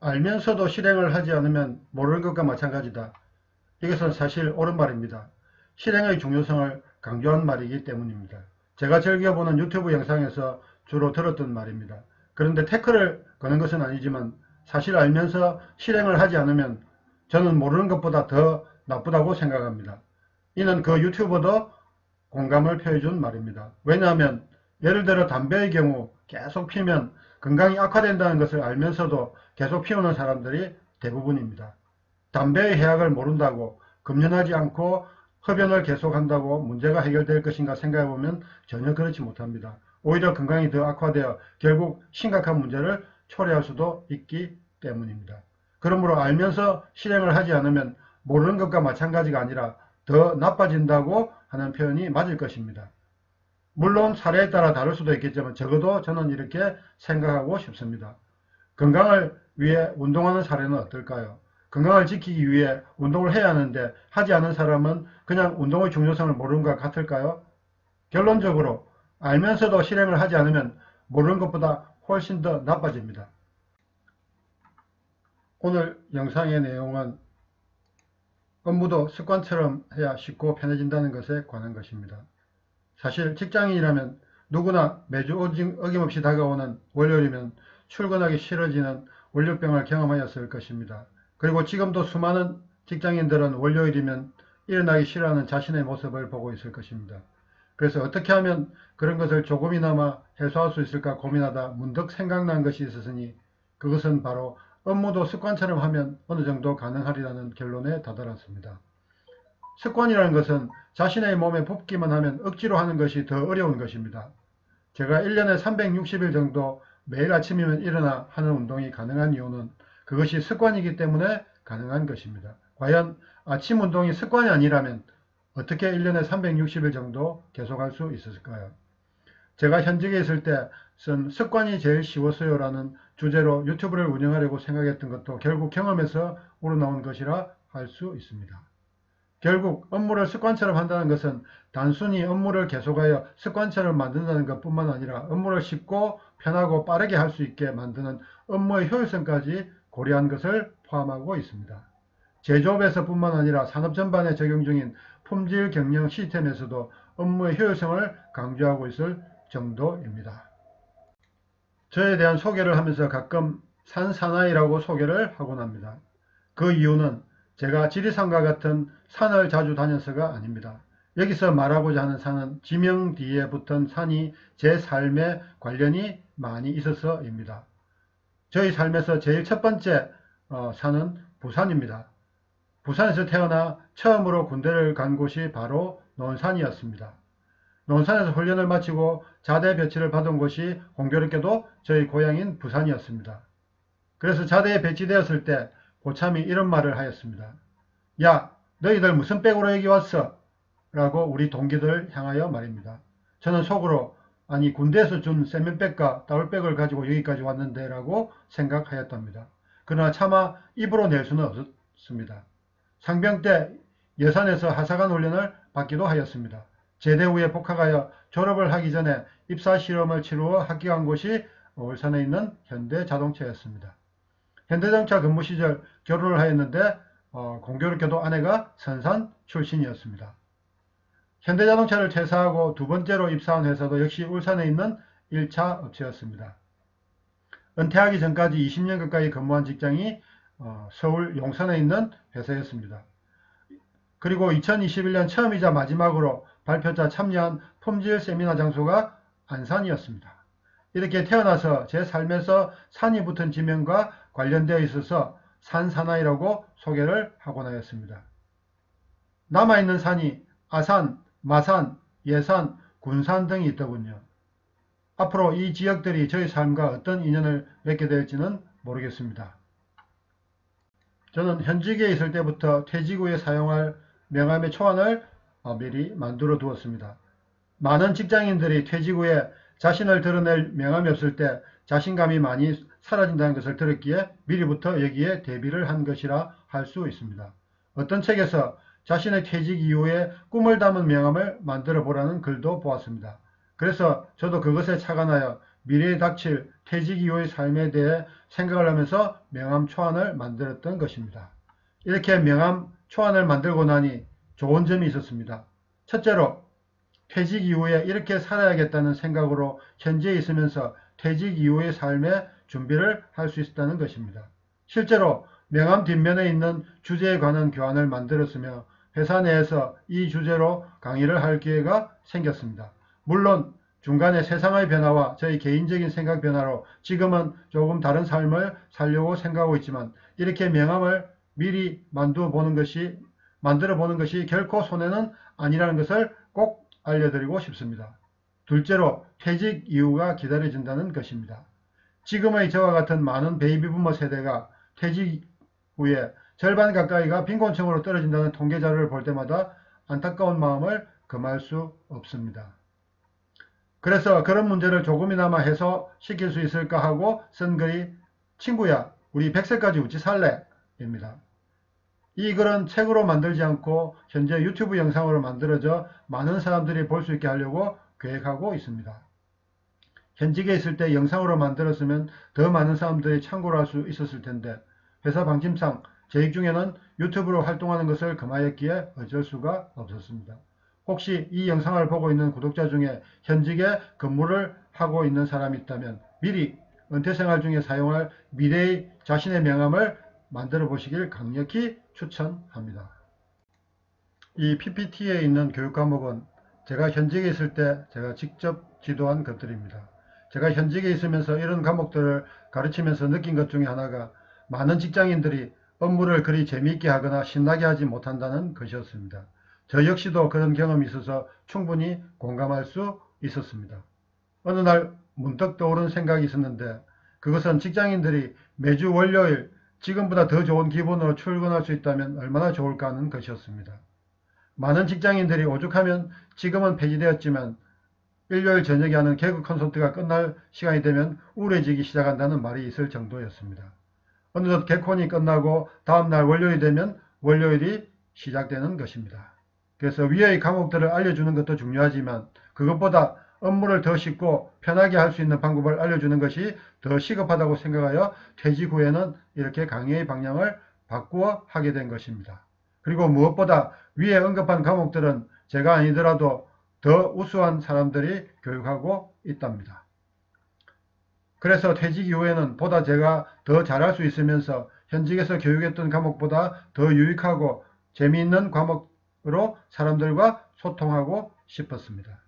알면서도 실행을 하지 않으면 모르는 것과 마찬가지다. 이것은 사실 옳은 말입니다. 실행의 중요성을 강조한 말이기 때문입니다. 제가 즐겨보는 유튜브 영상에서 주로 들었던 말입니다. 그런데 태클을 거는 것은 아니지만 사실 알면서 실행을 하지 않으면 저는 모르는 것보다 더 나쁘다고 생각합니다. 이는 그 유튜버도 공감을 표해준 말입니다. 왜냐하면 예를 들어 담배의 경우 계속 피면 건강이 악화된다는 것을 알면서도 계속 피우는 사람들이 대부분입니다. 담배의 해악을 모른다고 금연하지 않고 흡연을 계속한다고 문제가 해결될 것인가 생각해보면 전혀 그렇지 못합니다. 오히려 건강이 더 악화되어 결국 심각한 문제를 초래할 수도 있기 때문입니다. 그러므로 알면서 실행을 하지 않으면 모르는 것과 마찬가지가 아니라 더 나빠진다고 하는 표현이 맞을 것입니다. 물론 사례에 따라 다를 수도 있겠지만 적어도 저는 이렇게 생각하고 싶습니다. 건강을 위해 운동하는 사례는 어떨까요? 건강을 지키기 위해 운동을 해야 하는데 하지 않은 사람은 그냥 운동의 중요성을 모르는 것 같을까요? 결론적으로 알면서도 실행을 하지 않으면 모르는 것보다 훨씬 더 나빠집니다. 오늘 영상의 내용은 업무도 습관처럼 해야 쉽고 편해진다는 것에 관한 것입니다. 사실 직장인이라면 누구나 매주 어김없이 다가오는 월요일이면 출근하기 싫어지는 월요병을 경험하였을 것입니다. 그리고 지금도 수많은 직장인들은 월요일이면 일어나기 싫어하는 자신의 모습을 보고 있을 것입니다. 그래서 어떻게 하면 그런 것을 조금이나마 해소할 수 있을까 고민하다 문득 생각난 것이 있었으니 그것은 바로 업무도 습관처럼 하면 어느 정도 가능하리라는 결론에 다다랐습니다. 습관이라는 것은 자신의 몸에 붙기만 하면 억지로 하는 것이 더 어려운 것입니다. 제가 1년에 360일 정도 매일 아침이면 일어나 하는 운동이 가능한 이유는 그것이 습관이기 때문에 가능한 것입니다. 과연 아침 운동이 습관이 아니라면 어떻게 1년에 360일 정도 계속할 수 있었을까요? 제가 현직에 있을 때 쓴 습관이 제일 쉬웠어요 라는 주제로 유튜브를 운영하려고 생각했던 것도 결국 경험에서 우러나온 것이라 할 수 있습니다. 결국 업무를 습관처럼 한다는 것은 단순히 업무를 계속하여 습관처럼 만든다는 것뿐만 아니라 업무를 쉽고 편하고 빠르게 할 수 있게 만드는 업무의 효율성까지 고려한 것을 포함하고 있습니다. 제조업에서 뿐만 아니라 산업 전반에 적용 중인 품질 경영 시스템에서도 업무의 효율성을 강조하고 있을 정도입니다. 저에 대한 소개를 하면서 가끔 산사나이라고 소개를 하곤 합니다. 그 이유는 제가 지리산과 같은 산을 자주 다녀서가 아닙니다. 여기서 말하고자 하는 산은 지명 뒤에 붙은 산이 제 삶에 관련이 많이 있어서입니다. 저희 삶에서 제일 첫 번째 산은 부산입니다. 부산에서 태어나 처음으로 군대를 간 곳이 바로 논산이었습니다. 논산에서 훈련을 마치고 자대 배치를 받은 곳이 공교롭게도 저희 고향인 부산이었습니다. 그래서 자대에 배치되었을 때 고참이 이런 말을 하였습니다. 야, 너희들 무슨 백으로 여기 왔어? 라고 우리 동기들 향하여 말입니다. 저는 속으로 아니 군대에서 준 세면백과 타올백을 가지고 여기까지 왔는데 라고 생각하였답니다. 그러나 차마 입으로 낼 수는 없었습니다. 상병 때 예산에서 하사관 훈련을 받기도 하였습니다. 제대 후에 복학하여 졸업을 하기 전에 입사 실험을 치루어 합격한 곳이 울산에 있는 현대자동차였습니다. 현대자동차 근무 시절 결혼을 하였는데 공교롭게도 아내가 선산 출신이었습니다. 현대자동차를 퇴사하고 두 번째로 입사한 회사도 역시 울산에 있는 1차 업체였습니다. 은퇴하기 전까지 20년 가까이 근무한 직장이 서울 용산에 있는 회사였습니다. 그리고 2021년 처음이자 마지막으로 발표자 참여한 품질 세미나 장소가 안산이었습니다. 이렇게 태어나서 제 삶에서 산이 붙은 지명과 관련되어 있어서 산사나이라고 소개를 하곤 하였습니다. 남아있는 산이 아산, 마산, 예산, 군산 등이 있더군요. 앞으로 이 지역들이 저희 삶과 어떤 인연을 맺게 될지는 모르겠습니다. 저는 현직에 있을 때부터 퇴직 후에 사용할 명함의 초안을 미리 만들어 두었습니다. 많은 직장인들이 퇴직 후에 자신을 드러낼 명함이 없을 때 자신감이 많이 사라진다는 것을 들었기에 미리부터 여기에 대비를 한 것이라 할 수 있습니다. 어떤 책에서 자신의 퇴직 이후에 꿈을 담은 명함을 만들어 보라는 글도 보았습니다. 그래서 저도 그것에 착안하여 미래에 닥칠 퇴직 이후의 삶에 대해 생각을 하면서 명암 초안을 만들었던 것입니다. 이렇게 명암 초안을 만들고 나니 좋은 점이 있었습니다. 첫째로 퇴직 이후에 이렇게 살아야겠다는 생각으로 현재에 있으면서 퇴직 이후의 삶에 준비를 할 수 있었다는 것입니다. 실제로 명함 뒷면에 있는 주제에 관한 교환을 만들었으며 회사 내에서 이 주제로 강의를 할 기회가 생겼습니다. 물론 중간에 세상의 변화와 저희 개인적인 생각 변화로 지금은 조금 다른 삶을 살려고 생각하고 있지만 이렇게 명함을 미리 만들어 보는 것이 결코 손해는 아니라는 것을 꼭 알려드리고 싶습니다. 둘째로 퇴직 이후가 기다려진다는 것입니다. 지금의 저와 같은 많은 베이비부머 세대가 퇴직 후에 절반 가까이가 빈곤층으로 떨어진다는 통계 자료를 볼 때마다 안타까운 마음을 금할 수 없습니다. 그래서 그런 문제를 조금이나마 해소시킬 수 있을까 하고 쓴 글이 친구야 우리 100세까지 어찌 살래? 입니다. 이 글은 책으로 만들지 않고 현재 유튜브 영상으로 만들어져 많은 사람들이 볼 수 있게 하려고 계획하고 있습니다. 현직에 있을 때 영상으로 만들었으면 더 많은 사람들이 참고를 할 수 있었을 텐데 회사 방침상 재직 중에는 유튜브로 활동하는 것을 금하였기에 어쩔 수가 없었습니다. 혹시 이 영상을 보고 있는 구독자 중에 현직에 근무를 하고 있는 사람이 있다면 미리 은퇴생활 중에 사용할 미래의 자신의 명함을 만들어 보시길 강력히 추천합니다. 이 PPT에 있는 교육 과목은 제가 현직에 있을 때 제가 직접 지도한 것들입니다. 제가 현직에 있으면서 이런 과목들을 가르치면서 느낀 것 중에 하나가 많은 직장인들이 업무를 그리 재미있게 하거나 신나게 하지 못한다는 것이었습니다. 저 역시도 그런 경험이 있어서 충분히 공감할 수 있었습니다. 어느 날 문득 떠오른 생각이 있었는데 그것은 직장인들이 매주 월요일 지금보다 더 좋은 기분으로 출근할 수 있다면 얼마나 좋을까 하는 것이었습니다. 많은 직장인들이 오죽하면 지금은 폐지되었지만 일요일 저녁에 하는 개그 콘서트가 끝날 시간이 되면 우울해지기 시작한다는 말이 있을 정도였습니다. 어느덧 개콘이 끝나고 다음날 월요일이 되면 월요일이 시작되는 것입니다. 그래서 위의 과목들을 알려주는 것도 중요하지만 그것보다 업무를 더 쉽고 편하게 할 수 있는 방법을 알려주는 것이 더 시급하다고 생각하여 퇴직 후에는 이렇게 강의의 방향을 바꾸어 하게 된 것입니다. 그리고 무엇보다 위에 언급한 과목들은 제가 아니더라도 더 우수한 사람들이 교육하고 있답니다. 그래서 퇴직 이후에는 보다 제가 더 잘할 수 있으면서 현직에서 교육했던 과목보다 더 유익하고 재미있는 과목으로 사람들과 소통하고 싶었습니다.